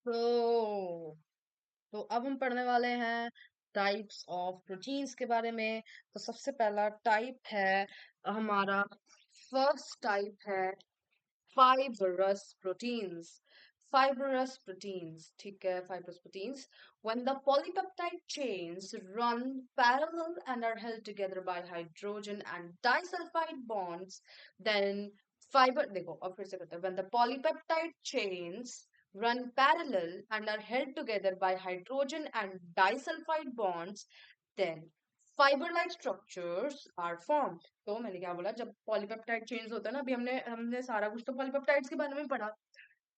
तो तो अब हम पढ़ने वाले हैं टाइप्स ऑफ प्रोटीन्स के बारे में। तो सबसे पहला टाइप है हमारा, फर्स्ट टाइप है fibrous proteins. Fibrous proteins, ठीक है, fibrous proteins. When the polypeptide chains run parallel and are held together by hydrogen and disulfide bonds, then देखो अब फिर से करते हैं. When the polypeptide chains run parallel and are held together by hydrogen and disulfide bonds, then fibre like structures are formed. तो मैंने क्या बोला, जब पॉलीपेप्टाइड चेंज होता है ना, अभी हमने हमने सारा कुछ तो पॉलीपेप्टाइड्स के बारे में पढ़ा.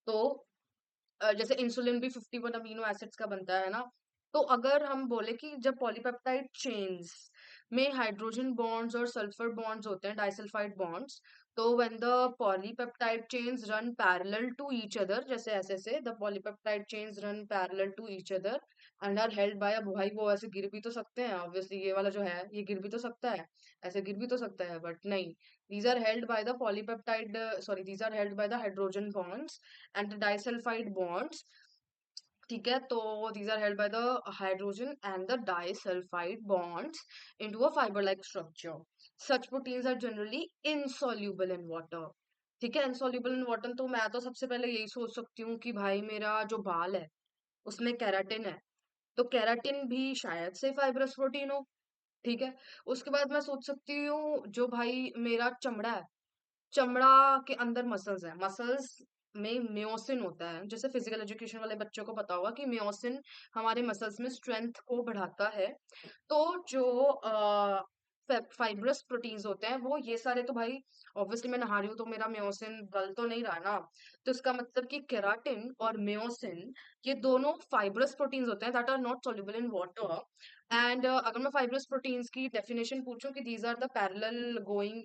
तो जैसे इंसुलिन भी 51 अमीनो एसिड्स का बनता है ना. तो अगर हम बोले कि जब पॉलीपेप्टाइड चेन्स में हाइड्रोजन बॉन्ड्स और सल्फर बॉन्ड्स होते हैं, डाइसल्फाइड बॉन्ड्स, तो when the polypeptide chains run parallel to each other, जैसे ऐसे ऐसे the polypeptide chains run parallel to each other and are held by, अब भाई वो ऐसे गिर भी तो सकते हैं ऑब्वियसली, ये वाला जो है ये गिर भी तो सकता है, ऐसे गिर भी तो सकता है, बट नहीं. these are held by the polypeptide sorry, these are held by the hydrogen bonds and the disulfide bonds. ठीक है, तो these are held by the hydrogen and the disulfide bonds into a fiber like structure. Such proteins are generally insoluble in water. ठीक है, insoluble in water, तो मैं तो सबसे पहले यही सोच सकती हूँ कि भाई मेरा जो बाल है उसमें केराटिन है, तो केराटिन भी शायद से फाइब्रस प्रोटीन हो. ठीक है, उसके बाद मैं सोच सकती हूँ जो भाई मेरा चमड़ा है, चमड़ा के अंदर मसल्स है, मसल्स में म्योसिन होता है. जैसे फिजिकल एजुकेशन वाले बच्चों को पता होगा कि म्योसिन हमारे मसल्स में स्ट्रेंथ को बढ़ाता है. तो जो फाइब्रस प्रोटीन्स होते हैं वो ये सारे, तो भाई ऑब्वियसली मैं नहा रही हूँ तो मेरा म्योसिन गल तो नहीं रहा ना. तो इसका मतलब कि केराटिन और म्योसिन ये दोनों फाइब्रस प्रोटीन्स होते हैं that are not soluble in water. And अगर मैं फाइब्रस प्रोटीन्स की डेफिनेशन पूछूं कि these are the parallel going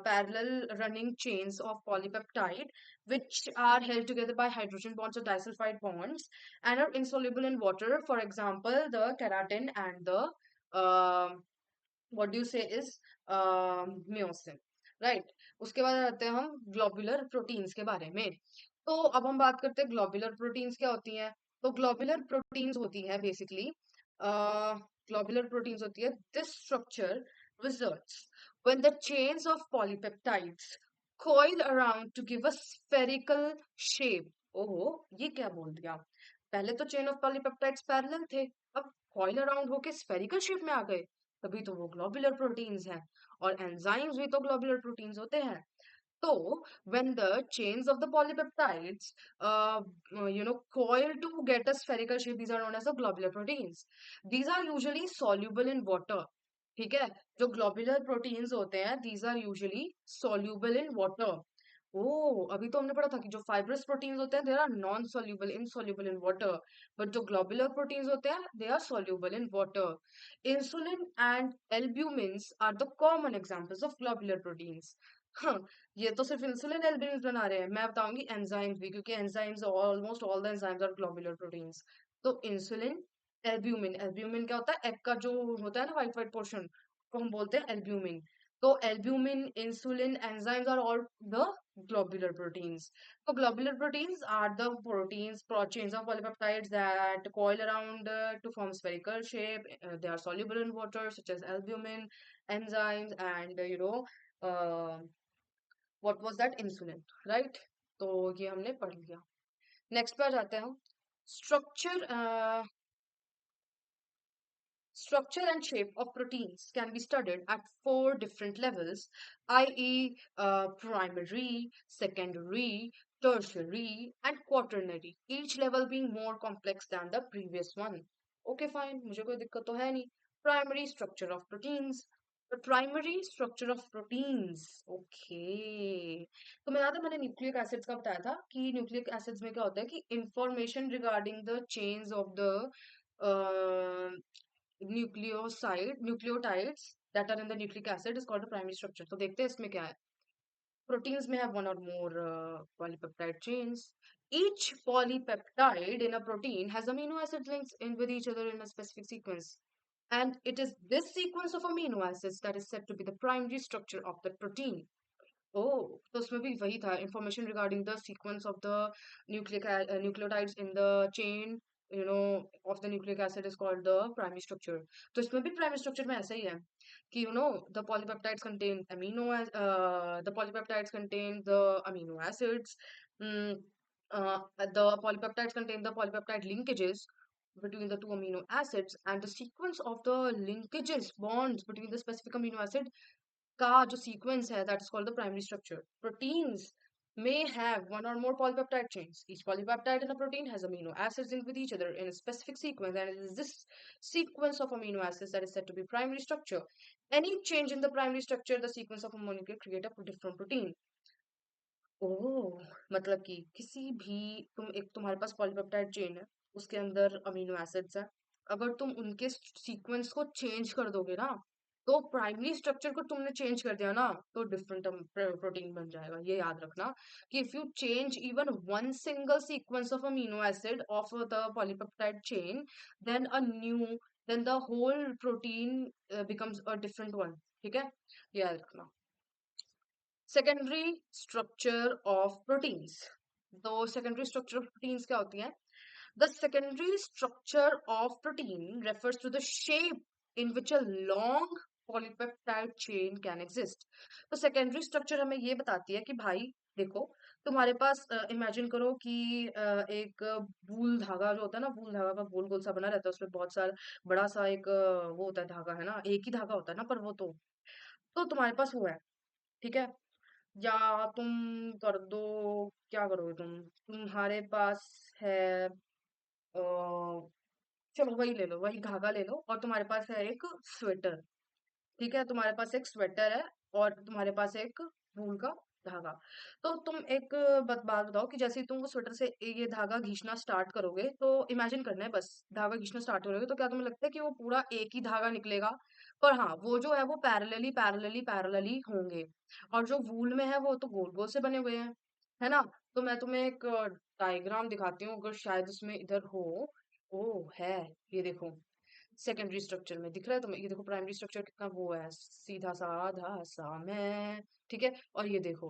parallel running chains of polypeptide which are held together by hydrogen bonds or disulfide bonds and are insoluble in water. For example, the keratin and the um what do you say is myosin, right? उसके बाद आते हैं हम globular proteins के बारे में. तो अब हम बात करते हैं ग्लोबुलर प्रोटीन्स क्या होती हैं. तो ग्लोबुलर प्रोटीन्स होती है बेसिकली, ग्लोबुलर प्रोटीन्स होती है, this structure results when the chains of polypeptides coil around to give a spherical shape. ओहो, ये क्या बोल दिया. पहले तो चेन ऑफ पॉलीपेप्टाइड्स पैरेलल थे, अब कॉइल अराउंड होके स्फेरिकल शेप में आ गए, तभी तो वो ग्लोबुलर प्रोटीन्स हैं. और एंजाइम्स भी तो ग्लोबुलर प्रोटीन्स होते हैं. तो when the chains of the polypeptides coil to get a spherical shape, these are known as the globular proteins. These are usually soluble in water. ठीक है, जो ग्लोबुलर प्रोटीन्स होते हैं these are usually soluble in water. ओ, अभी तो हमने पढ़ा था कि जो फाइब्रस प्रोटीन्स होते हैं they are non soluble, insoluble in water, but जो ग्लोबुलर प्रोटीन्स होते हैं they are soluble in water. Insulin and albumins are the common examples of globular proteins. हाँ, ये तो सिर्फ इंसुलिन एल्ब्यूमिन बना रहे हैं, मैं बताऊंगी एंजाइम्स भी, क्योंकि enzymes almost all the enzymes are globular proteins. तो इंसुलिन, एल्ब्यूमिन, एल्ब्यूमिन क्या होता है, एग का जो होता है ना व्हाइट व्हाइट पोर्शन, को हम बोलते हैं एल्ब्यूमिन. तो albumin, insulin, enzymes are all the globular proteins. So globular proteins are the proteins, chains of polypeptides that coil around to form spherical shape. They are soluble in water, such as albumin, enzymes, and uh, what was that, insulin, right? तो ये हमने पढ़ लिया. Next पर जाते हैं हम. Structure Structure and shape of proteins can be studied at four different levels, i.e., primary, secondary, tertiary, and quaternary, each level being more complex than the previous one. Okay, fine, मुझे कोई दिक्कत तो है नहीं. Primary structure of proteins. The primary structure of proteins. Okay. तो मैं याद है मैंने न्यूक्लिक एसिड्स का बताया था कि न्यूक्लिक एसिड्स में क्या होता है कि information regarding the chains of the nucleotides that are in the nucleic acid is called the primary structure. तो देखते हैं इसमें क्या है. Proteins may have one or more polypeptide chains. Each polypeptide in a protein has amino acid links in with each other in a specific sequence. And it is this sequence of amino acids that is said to be the primary structure of the protein. ओह! तो उसमें भी वही था, information regarding the sequence of the nucleotides in the chain, you know, of the nucleic acid is called the primary structure. तो इसमें भी primary structure में ऐसा ही है कि the polypeptides contain the polypeptides contain the amino acids, the polypeptides contain the polypeptide linkages between the two amino acids, and the sequence of the linkages bonds between the specific amino acid का जो sequence है, that is called the primary structure. Proteins may have one or more polypeptide chains. Each polypeptide in a protein has amino acids linked with each other in a specific sequence, and it is this sequence of amino acids that is said to be primary structure. Any change in the primary structure, the sequence of a molecule create a different protein. ओह! मतलब कि किसी भी तुम्हारे पास polypeptide chain है, उसके अंदर amino acids हैं। अगर तुम उनके सीक्वेंस को चेंज कर दोगे ना, तो प्राइमरी स्ट्रक्चर को तुमने चेंज कर दिया ना, तो डिफरेंट प्रोटीन बन जाएगा। ये याद रखना कि if you change even one single sequence of amino acid of the polypeptide chain, then a new then the whole protein becomes a different one. ठीक है? ये याद रखना। Secondary structure of proteins. तो सेकेंडरी स्ट्रक्चर ऑफ प्रोटीन्स क्या होती है? The secondary structure of protein refers to the shape in which a long polypeptide chain can exist. तो सेकेंडरी स्ट्रक्चर हमें ये बताती है कि भाई देखो, तुम्हारे पास इमेजिन करो कि एक वूल धागा जो होता है ना, वूल धागा का गोल गोल सा बना रहता है, उसमें बहुत सारा बड़ा सा एक वो होता है धागा, है ना, एक ही धागा होता है ना, पर वो तो तुम्हारे पास वो है। ठीक है? या तुम कर दो, क्या करोगे तुम? तुम्हारे पास है चलो वही ले लो, वही धागा ले लो, और तुम्हारे पास है एक स्वेटर। ठीक है? तुम्हारे पास एक स्वेटर है और तुम्हारे पास एक वूल का धागा। तो तुम एक बात बताओ कि जैसे ही तुम वो स्वेटर से ये धागा खींचना स्टार्ट करोगे, तो इमेजिन करना है बस, धागा खींचना स्टार्ट करोगे तो क्या तुम्हें लगता है कि वो पूरा एक ही धागा निकलेगा? पर हाँ, वो जो है वो पैरेलली पैरेलली पैरेलली होंगे, और जो वूल में है वो तो गोल गोल से बने हुए हैं, है ना? तो मैं तुम्हें एक डायग्राम दिखाती हूँ, अगर शायद उसमें इधर हो। ओ है, ये देखो, सेकेंडरी स्ट्रक्चर में दिख रहा है तुम्हें? ये देखो प्राइमरी स्ट्रक्चर कितना वो है, सीधा साधा सा मैं। ठीक है? और ये देखो,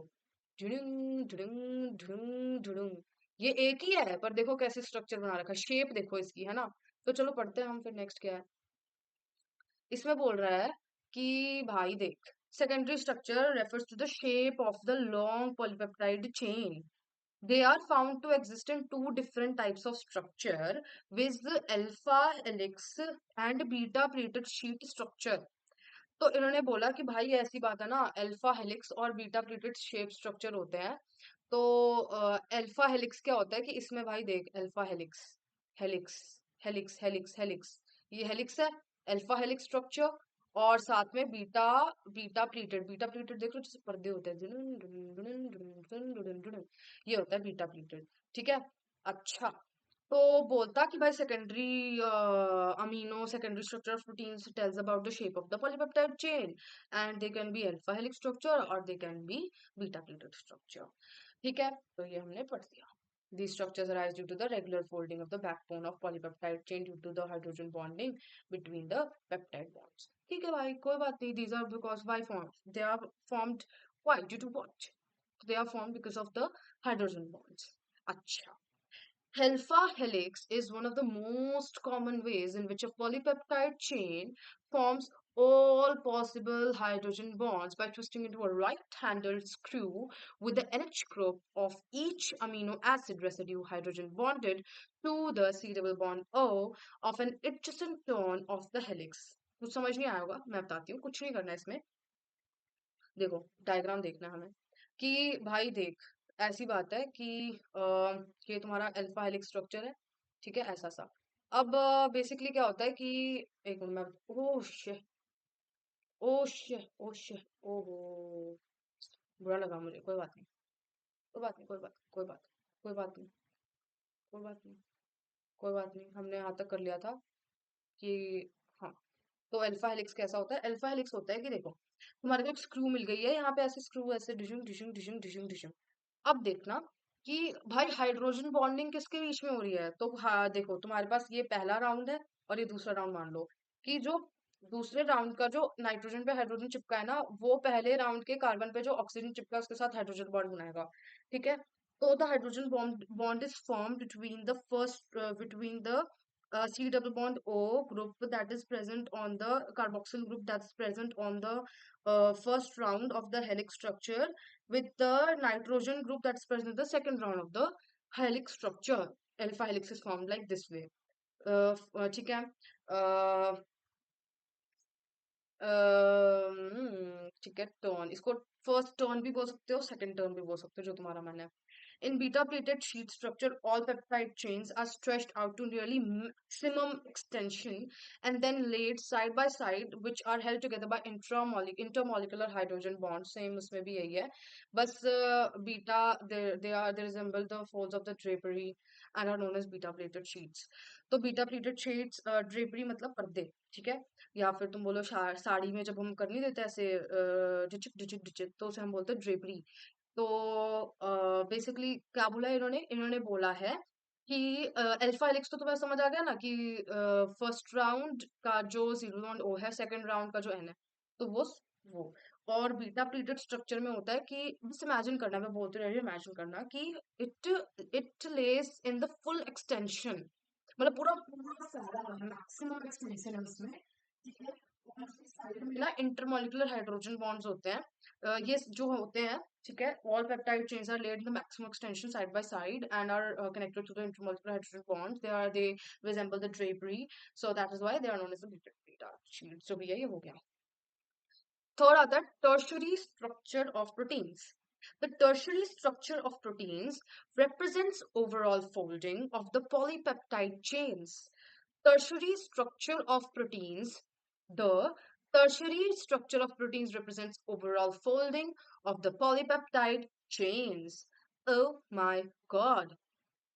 ढुडुंग ढुडुंग ढुडुंग ढुडुंग, ये एक ही है, पर देखो कैसे स्ट्रक्चर बना रखा है, शेप देखो इसकी, है ना? तो चलो पढ़ते हैं हम फिर, नेक्स्ट क्या है। इसमें बोल रहा है कि भाई देख, secondary structure refers to the shape of the long polypeptide chain. They are found to exist in two different types of structure, with the alpha helix and beta pleated sheet structure. तो इन्होंने बोला कि भाई ऐसी बात है ना, alpha helix और बीटा प्लीटेड शेप स्ट्रक्चर होते हैं। तो अल्फा हेलिक्स क्या होता है कि इसमें भाई देख, alpha helix, helix, helix, helix, helix, ये हेलिक्स है, अल्फा हेलिक्स स्ट्रक्चर। और साथ में बीटा, बीटा प्लीटेड देख लो, जैसे पर्दे होते हैं, दुन, दुन, दुन, दुन, दुन, दुन, दुन, दुन, ये होता है बीटा प्लीटेड। ठीक है? अच्छा, तो बोलता कि भाई secondary amino secondary structure of proteins tells about the shape of the polypeptide chain, and they can be alpha helix structure और they can be beta pleated structure. ठीक है? तो ये हमने पढ़ दिया। These structures arise due to the regular folding of the backbone of polypeptide chain due to the hydrogen bonding between the peptide bonds. ठीक है भाई, कोई बात नहीं। These are because why formed? They are formed why? Due to what? They are formed because of the hydrogen bonds. अच्छा, alpha helix is one of the most common ways in which a polypeptide chain forms all possible hydrogen bonds by twisting into a right-handed screw with the NH group of each amino acid residue hydrogen bonded to the C double bond O of an adjacent turn of the helix. कुछ समझ नहीं आया होगा, मैं बताती हूँ, कुछ नहीं करना है इसमें। देखो, डायग्राम देखना है हमें कि भाई देख, ऐसी बात है कि ये तुम्हारा अल्फा हेलिक्स स्ट्रक्चर है। ठीक है? ऐसा सा। अब बेसिकली क्या होता है कि एक मिनट में, oh shit, oh shit, oh shit, ओहो, बुरा लगा मुझे, कोई बात नहीं, कोई बात नहीं, कोई बात, कोई बात नहीं, कोई बात नहीं, कोई बात नहीं, हमने यहाँ तक कर लिया था कि हाँ। तो अल्फा हेलिक्स कैसा होता है? अल्फा हेलिक्स होता है कि देखो, तुम्हारे को एक स्क्रू मिल गई है, यहाँ पे ऐसे स्क्रू ऐसे डिशुम डिशुम डिशुम डिशुम डिशुम। अब देखना कि भाई हाइड्रोजन बॉन्डिंग किसके बीच में हो रही है। तो हाँ देखो, तुम्हारे पास ये पहला राउंड है और ये दूसरा राउंड मान लो कि जो दूसरे राउंड का जो नाइट्रोजन पे हाइड्रोजन चिपका है ना, वो पहले राउंड के कार्बन पे जो ऑक्सीजन चिपका है उसके साथ हाइड्रोजन बॉन्ड बनाएगा। ठीक है, तो the hydrogen bond is form between the first between the C double bond O group that is present on the carboxyl group that's present on the first round of the helix structure with the nitrogen group that's present in the second round of the helix structure. Alpha helix is formed like this way. ठीक है, ठीक है, turn इसको first turn भी बोल सकते हो, second turn भी बोल सकते हो, जो तुम्हारा मन है। In beta-plated sheet structure, all peptide chains are stretched out to nearly maximum extension and then laid side by side, which are held together by intermolecular hydrogen bonds. Same उसमें भी यही है, बस beta they resemble the folds of the drapery and are known as beta-plated sheets. तो beta-plated sheets drapery मतलब पर्दे, ठीक है, या फिर तुम बोलो साड़ी में जब हम कर नहीं देते ऐसे डिचिक डिचिक डिचिक, तो उसे हम बोलते हैं ड्रेपरी। तो बेसिकली क्या बोला है इन्होंने, इन्होंने बोला है कि अल्फा हेलिक्स तो तुम्हें समझ आ गया ना कि फर्स्ट राउंड का जो जीरो बॉन्ड ओ है, सेकंड राउंड का जो एन है, तो वो और बीटा प्लीटेड स्ट्रक्चर में होता है कि बस इमेजिन करना, मैं बोलती रह रही हूँ, इमेजिन करना कि it it less in the full extension, मतलब पूरा पूरा फैला मैक्सिमम एक्सटेंशन है उसमें। ठीक है, और उसके साइड में ना इंटरमॉलिक्यूलर हाइड्रोजन बॉन्ड्स होते हैं, ये जो होते हैं, ठीक है, all peptide chains are laid in the maximum extension side by side and are connected to the intermolecular hydrogen bonds. They resemble the drapery, so that is why they are known as the beta sheets. So भैया ये हो गया। Third आता है tertiary structure of proteins. The tertiary structure of proteins represents overall folding of the polypeptide chains. Tertiary structure of proteins. The tertiary structure of proteins represents overall folding of the polypeptide chains. Oh my god!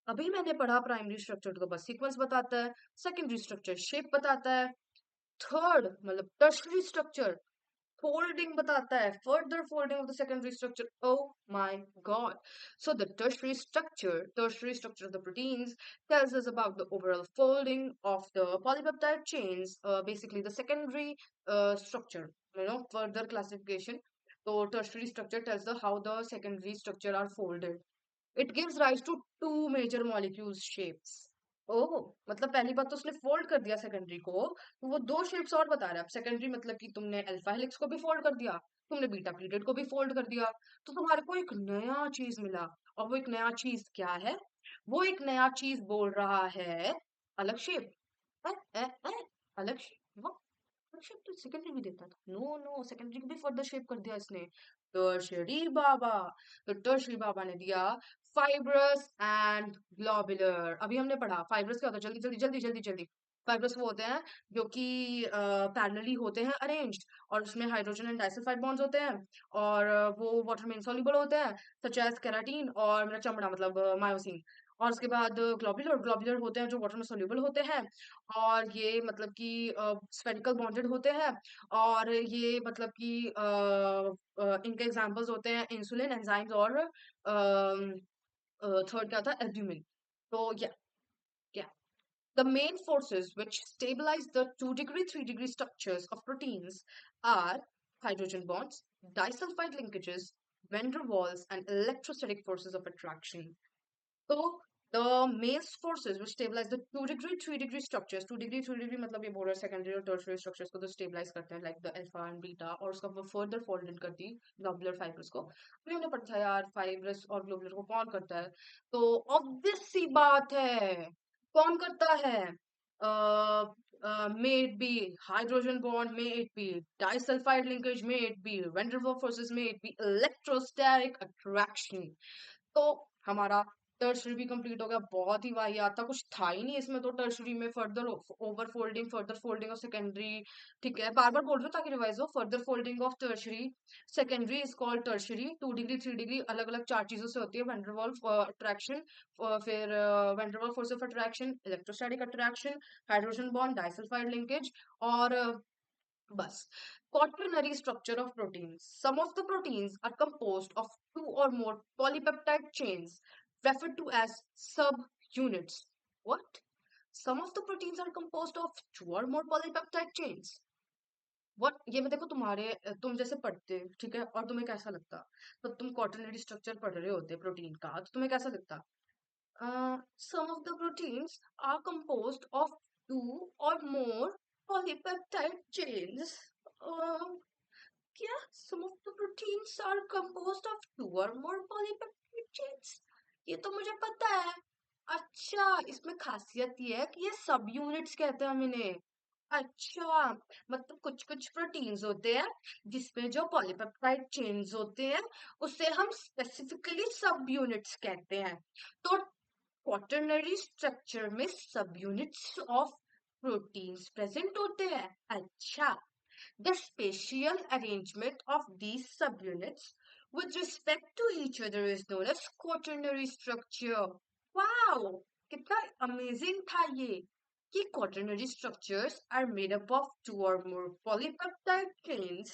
अभी मैंने पढ़ा primary structure तो बस sequence बताता है, secondary structure shape बताता है, third मतलब tertiary structure folding batata hai, further folding of the secondary structure. Oh my god. So the tertiary structure of the proteins tells us about the overall folding of the polypeptide chains, basically the secondary structure, further classification. So tertiary structure tells us how the secondary structure are folded. It gives rise to two major molecules shapes. ओह, मतलब पहली बात तो उसने fold कर दिया secondary को, तो वो दो शेप्स और बता रहा है। अब सेकेंडरी मतलब कि तुमने अल्फा हेलिक्स को भी फोल्ड कर दिया, तुमने बीटा प्लीटेड को भी फोल्ड कर दिया, तो तुम्हारे को एक नया चीज मिला। और वो एक नया चीज क्या है? वो एक नया चीज बोल रहा है अलग शेप। अलग शेप, शेप तो सेकेंडरी भी देता था। नो नो, सेकेंडरी को भी फर्दर शेप कर दिया इसने, टर्शरी बाबा। तो टर्शरी बाबा ने दिया फाइब्रस एंड ग्लोबुलर। अभी हमने पढ़ा फाइब्रस क्या होता है, जल्दी जल्दी जल्दी जल्दी जल्दी। फाइब्रस वो होते हैं जो कि पैरेलली होते हैं अरेंज्ड, और उसमें हाइड्रोजन एंड डाइसल्फाइड बॉन्ड्स होते हैं, और वो वाटर में insoluble होते हैं, सच एज केराटीन और मेरा चमड़ा मतलब मायोसिन। और उसके बाद ग्लोबुलर ग्लोबुलर होते हैं जो वाटर में soluble होते हैं, और ये मतलब कि स्फेरिकल बॉन्डेड होते हैं, और ये मतलब कि इनके एग्जांपल्स होते हैं इंसुलिन एंजाइम्स और थर्ड क्या था, एल्ब्यूमिन। तो या the main forces which stabilize the 2-degree, 3-degree structures of proteins are hydrogen bonds, disulfide linkages, van der Waals, and electrostatic forces of attraction. So the main forces which stabilize the 2-degree, 3-degree structures, 2-degree, 3-degree मतलब ये बोल रहा है secondary और tertiary structures को तो stabilize करते हैं, like the alpha and beta, और उसका वो further folded करती globular fibers को। अभी हमने पढ़ा था यार fibrous और globular को कौन करता है, तो obvious सी बात है कौन करता है, may it be hydrogen bond, may it be disulfide linkage, may it be van der Waals forces, may it be electrostatic attraction। तो हमारा टर्शरी भी कंप्लीट हो गया, बहुत ही वाहियात था, कुछ था ही नहीं इसमें। तो टर्शरी में फर्दर फोल्डिंग ऑफ सेकेंडरी, ठीक है, बार बार बोल रही हूँ ताकि रिवाइज हो, further folding of tertiary secondary is called tertiary. 2 degree 3 degree अलग अलग चार चीजों से होती है, वैंडरवाल्स अट्रैक्शन, फिर van der Waal force of attraction, electrostatic attraction, hydrogen bond, disulphide linkage, और बस। Quaternary structure of proteins. Some of the proteins are composed of two or more polypeptide chains referred to as subunits. What? Some of the proteins are composed of two or more polypeptide chains. What ये मैं देखो तुम्हारे तुम जैसे पढ़ते ठीक है और तुम्हें कैसा लगता, तो तुम क्वाटरनरी स्ट्रक्चर पढ़ रहे होते प्रोटीन का, तो तुम्हें कैसा लगता? Some of the proteins are composed of two or more polypeptide chains. Uh, क्या? Some of the proteins are composed of two or more polypeptide chains. ये तो मुझे पता है। अच्छा, इसमें खासियत ये है कि ये सब यूनिट्स कहते हैं हम इन्हें। अच्छा, मतलब कुछ कुछ प्रोटीन्स होते हैं जिसमें जो पॉलीपेप्टाइड चेन्स होते हैं उसे हम स्पेसिफिकली सब यूनिट्स कहते हैं। तो क्वाटरनरी स्ट्रक्चर में सब यूनिट्स ऑफ प्रोटीन्स प्रेजेंट होते हैं। अच्छा, the spatial arrangement of these subunits with respect to each other is known as quaternary structure. Wow, कितना अमेजिंग था ये कि quaternary structures are made up of two or more polypeptide chains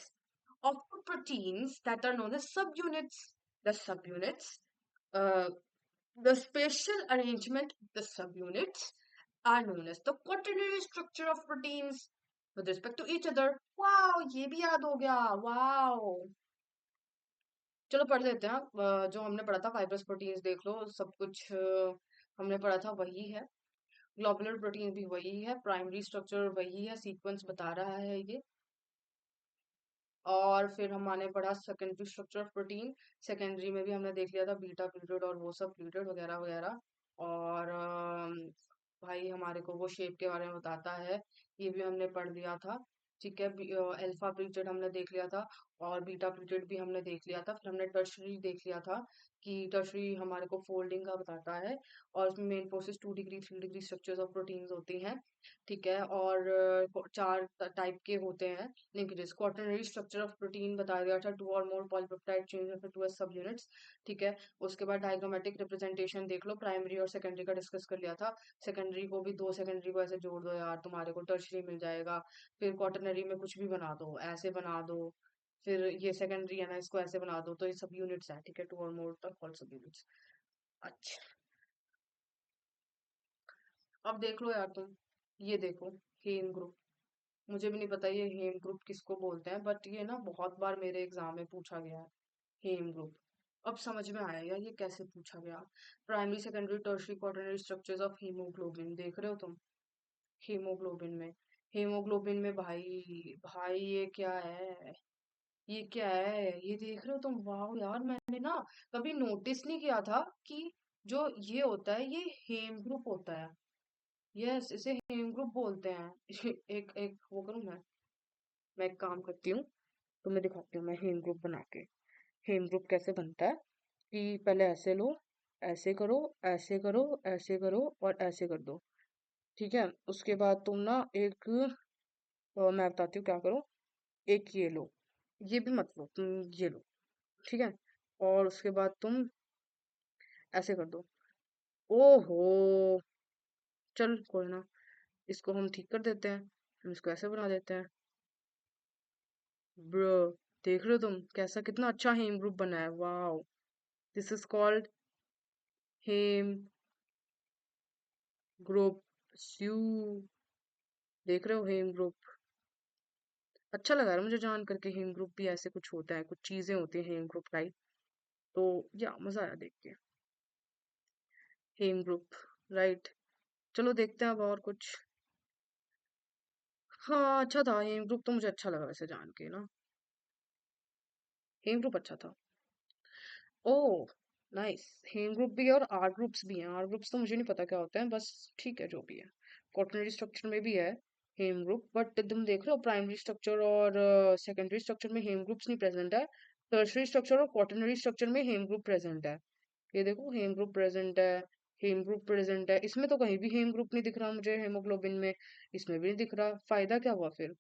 of proteins that are known as subunits. The subunits uh, the spatial arrangement of the subunits are known as the quaternary structure of proteins with respect to each other. Wow, ये भी याद हो गया। Wow. चलो पढ़ लेते हैं। जो हमने पढ़ा था फाइब्रस प्रोटीन्स देख लो, सब कुछ हमने पढ़ा था वही है। ग्लोबुलर प्रोटीन भी वही है, प्राइमरी स्ट्रक्चर वही है, सीक्वेंस बता रहा है ये। और फिर हमने पढ़ा secondary structure of protein. Secondary में भी हमने देख लिया था बीटा प्लीटेड और वो सब प्लीटेड वगैरह वगैरह। और भाई हमारे को वो शेप के बारे में बताता है, ये भी हमने पढ़ लिया था। ठीक है, अल्फा प्लीटेड हमने देख लिया था और बीटा प्लीटेड भी हमने देख लिया था। फिर हमने टर्शरी देख लिया था कि टर्शरी हमारे को फोल्डिंग का बताता है और उसमें main process 2 degree 3 degree structures of proteins होती हैं। ठीक है, और चार टाइप के होते हैं linkages. Quaternary structure of protein बताया गया था, टू और मोर पॉलीपेप्टाइड चेन्स ऑफ टू सब यूनिट्स। ठीक है, उसके बाद डायग्रामेटिक रिप्रेजेंटेशन देख लो, प्राइमरी और सेकेंडरी का डिस्कस कर लिया था। सेकेंडरी को भी दो सेकेंडरी को ऐसे जोड़ दो यार, तुम्हारे को टर्शरी मिल जाएगा। फिर क्वाटरनरी में कुछ भी बना दो, ऐसे बना दो। फिर ये सेकेंडरी है ना, इसको ऐसे बना दो, तो ये सब यूनिट्स है। ठीक है, टू और मोर सब यूनिट्स। अच्छा, अब देख लो यार तुम, ये देखो, हेम ग्रुप। मुझे भी नहीं पता ये हेम ग्रुप किसको बोलते हैं, बट ये ना बहुत बार मेरे एग्जाम में पूछा गया है, हेम ग्रुप। अब समझ में आया यार ये कैसे पूछा गया। Primary secondary tertiary quaternary structures of haemoglobin देख रहे हो तुम। हीमोग्लोबिन में, हीमोग्लोबिन में भाई भाई ये क्या है, ये क्या है, ये देख रहे हो तुम। वाह यार, मैंने ना कभी नोटिस नहीं किया था कि जो ये होता है ये हेम ग्रुप होता है। यस, इसे हेम ग्रुप बोलते हैं। एक एक वो करूं मैं एक काम करती हूँ, तुम्हें दिखाती हूँ मैं हेम ग्रुप बना के। हेम ग्रुप कैसे बनता है कि पहले ऐसे लो, ऐसे करो, ऐसे करो, ऐसे करो और ऐसे कर दो। ठीक है, उसके बाद तुम ना एक मैं बताती हूँ क्या करो। एक ये लो, ये भी मत लो, तुम ये लो। ठीक है, और उसके बाद तुम ऐसे कर दो। ओहो, चल कोई ना, इसको हम ठीक कर देते हैं, हम इसको ऐसे बना देते हैं। ब्रो, देख रहे हो तुम कैसा, कितना अच्छा हेम ग्रुप बना है। Wow, this is called haem group स्यू। देख रहे हो हेम ग्रुप। अच्छा लगा यार मुझे जान करके, हेम ग्रुप भी ऐसे कुछ होता है, कुछ चीजें होती है हेम ग्रुप टाइप। तो या मजा आया देख के। हेम ग्रुप, राइट। चलो देखते हैं अब और कुछ। हाँ अच्छा था हेम ग्रुप, तो मुझे अच्छा लगा वैसे जान के ना। हेम ग्रुप अच्छा था। Oh nice. हेम ग्रुप भी है और आर ग्रुप्स भी हैं। आर ग्रुप्स तो मुझे नहीं पता क्या होता है, बस ठीक है जो भी है। क्वाटरनरी स्ट्रक्चर में भी है हेम ग्रुप, बट तुम देख रहे हो प्राइमरी स्ट्रक्चर और सेकेंडरी स्ट्रक्चर में हेम ग्रुप्स नहीं प्रेजेंट है। टर्शरी स्ट्रक्चर और क्वाटरनरी स्ट्रक्चर में हेम ग्रुप प्रेजेंट है। ये देखो हेम ग्रुप प्रेजेंट है, हेम ग्रुप प्रेजेंट है। इसमें तो कहीं भी हेम ग्रुप नहीं दिख रहा मुझे, हेमोग्लोबिन में इसमें भी नहीं दिख रहा। फायदा क्या हुआ फिर,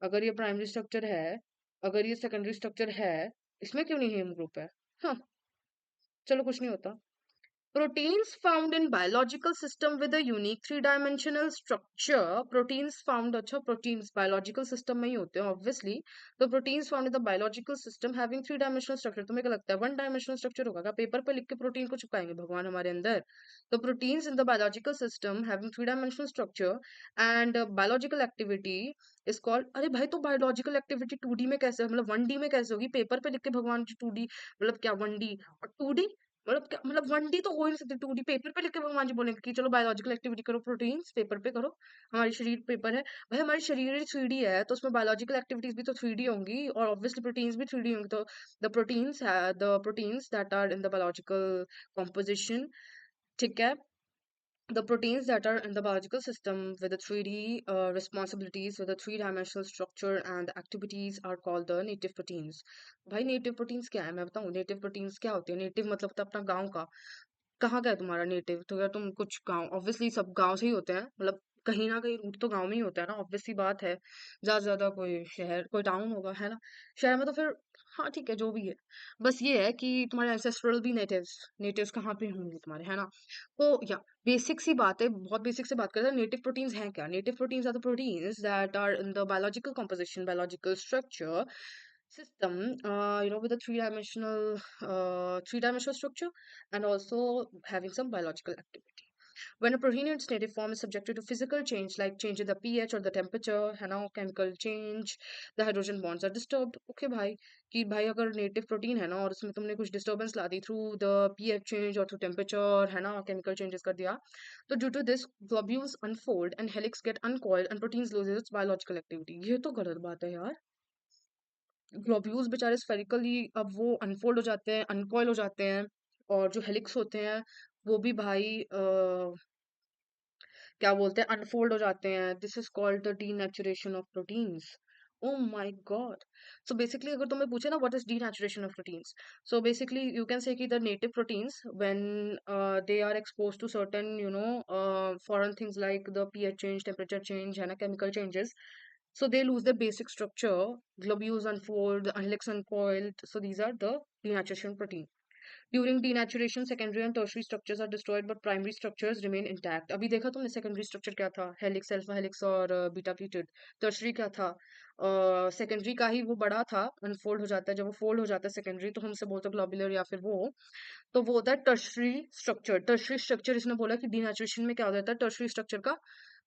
अगर ये प्राइमरी स्ट्रक्चर है, अगर ये सेकेंडरी स्ट्रक्चर है, इसमें क्यों नहीं हेम ग्रुप है? हाँ, चलो कुछ नहीं होता। Proteins found in biological system with a unique three-dimensional structure. Proteins found, अच्छा proteins biological system में ही होते हैं obviously. तो proteins found in the biological system having three-dimensional structure. तुम्हें क्या लगता है one dimensional structure होगा क्या? पेपर पे लिख के प्रोटीन को चिपकाएंगे भगवान हमारे अंदर? तो proteins in the biological system having three-dimensional structure and biological activity is called. अरे भाई तो biological activity 2D में कैसे मतलब 1D में कैसे होगी? पेपर पे लिख के भगवान की 2D मतलब क्या 1D और 2D मतलब क्या मतलब 1D तो हो ही नहीं सकती 2D पेपर पे लिख के भगवान जी बोलेंगे कि चलो बायोलॉजिकल एक्टिविटी करो प्रोटीन्स पेपर पे करो हमारी शरीर पेपर है भाई हमारी शरीर 3D है तो उसमें बायोलॉजिकल एक्टिविटीज भी तो 3D होंगी और ऑब्वियसली प्रोटीन्स भी 3D होंगी तो the proteins that are in the biological composition ठीक है the proteins that are in the biological system with the 3D responsibilities with a three-dimensional structure and the activities are called the native proteins. भाई native proteins क्या है मैं बताऊं native proteins क्या होते हैं नेटिव मतलब तो अपना गांव का कहाँ का है तुम्हारा नेटिव तो यार तुम कुछ गांव ऑब्वियसली सब गांव से ही होते हैं मतलब कहीं ना कहीं रूट तो गांव में ही होता है ना ऑब्वियसली बात है ज्यादा से ज्यादा कोई शहर कोई टाउन होगा है ना शहर में तो फिर हाँ ठीक है जो भी है बस ये है कि तुम्हारे एंसेस्ट्रल भी नेटिव्स नेटिव्स कहाँ पे होंगे तुम्हारे है ना तो या बेसिक सी बात है बहुत बेसिक से बात करते हैं नेटिव प्रोटीन्स हैं क्या native proteins are the proteins that are in the biological composition biological structure system with a three-dimensional structure and also having some biological activity when a protein in its native form is subjected to physical change like change in the pH or the temperature है ना chemical change the hydrogen bonds are disturbed okay भाई कि भाई अगर native protein है ना और उसमें तुमने कुछ डिस्टर्बेंस ला दी थ्रू द pH चेंज और थ्रू टेम्परेचर है ना केमिकल चेंजेस कर दिया तो due to this globules unfold and helix get uncoiled and proteins loses its biological activity ये तो गलत बात है यार ग्लोब्यूल्स बेचारे स्फेरिकली अब वो अनफोल्ड हो जाते हैं अनकॉइल हो जाते हैं और जो हेलिक्स होते हैं वो भी भाई क्या बोलते हैं अनफोल्ड हो जाते हैं this is called the denaturation of proteins oh my god so basically अगर तुम्हें पूछे ना what is denaturation of proteins so basically you can say कि the native proteins when they are expose to certain foreign things like the pH change temperature change है ना chemical changes so they lose their basic structure globules unfold the helix uncoiled so these are the denaturation protein during denaturation, secondary and tertiary structures are destroyed, but primary structures remain intact. अभी देखा तुमने secondary structure क्या था? Helix, alpha helix और beta pleated. Tertiary क्या था? Secondary का ही वो बड़ा था, unfold हो जाता है. जब वो fold हो जाता है secondary, तो हम उसे बोलते हैं globular या फिर वो. तो वो होता है tertiary structure. Tertiary structure इसने बोला कि denaturation में क्या हो जाता है? Tertiary structure का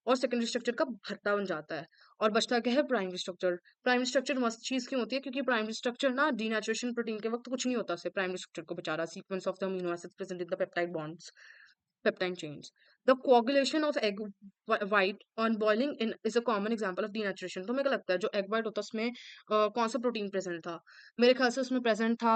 और सेकेंडरी स्ट्रक्चर का भत्ता बन जाता है और बचता क्या है प्राइमरी स्ट्रक्चर प्राइमरी स्ट्रक्चर मस्त चीज क्यों होती है क्योंकि प्राइमरी स्ट्रक्चर ना डीनेचुरेशन प्रोटीन के वक्त कुछ नहीं होता से प्राइमरी स्ट्रक्चर को बेचारा sequence of the amino acids present in the peptide bonds peptide chains the coagulation of egg white on boiling in is a common example of denaturation तो मेरे को लगता है जो एग वाइट होता है उसमें कौन सा प्रोटीन प्रेजेंट था मेरे ख्याल से उसमें प्रेजेंट था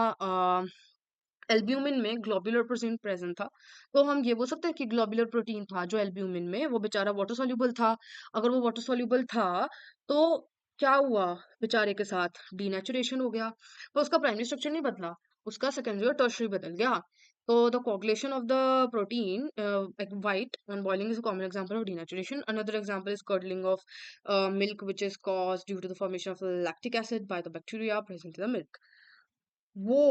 एल्ब्यूमिन में ग्लोबुलर प्रोटीन प्रेजेंट था तो हम ये बोल सकते हैं कि ग्लोबुलर प्रोटीन था जो एल्ब्यूमिन में वो बेचारा वाटर सॉल्यूबल था अगर वो वाटर सॉल्यूबल था तो क्या हुआ बेचारे के साथ डीनेचुरेशन हो गया तो उसका प्राइमरी स्ट्रक्चर नहीं बदला उसका सेकेंडरी और टर्शरी बदल गया तो the coagulation of the protein like white on boiling is a common example of denaturation another example is curdling of milk which is caused due to the formation of lactic acid by the bacteria present in the milk वो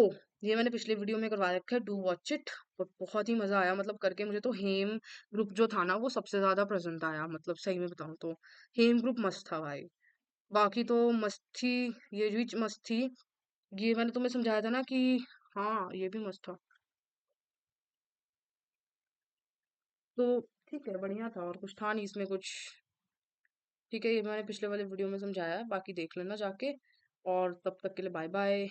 ये मैंने पिछले video में करवा रखा है do watch it बहुत ही मजा आया मतलब करके मुझे तो हेम ग्रुप जो था ना वो सबसे ज्यादा पसंद आया मतलब सही में बताऊं तो हेम ग्रुप मस्त था भाई बाकी तो मस्त थी ये भी मस्त थी ये मैंने तुम्हें समझाया था ना कि हाँ ये भी मस्त था तो ठीक है बढ़िया था और कुछ था नहीं इसमें कुछ ठीक है ये मैंने पिछले वाले वीडियो में समझाया है बाकी देख लेना जाके और तब तक के लिए बाय बाय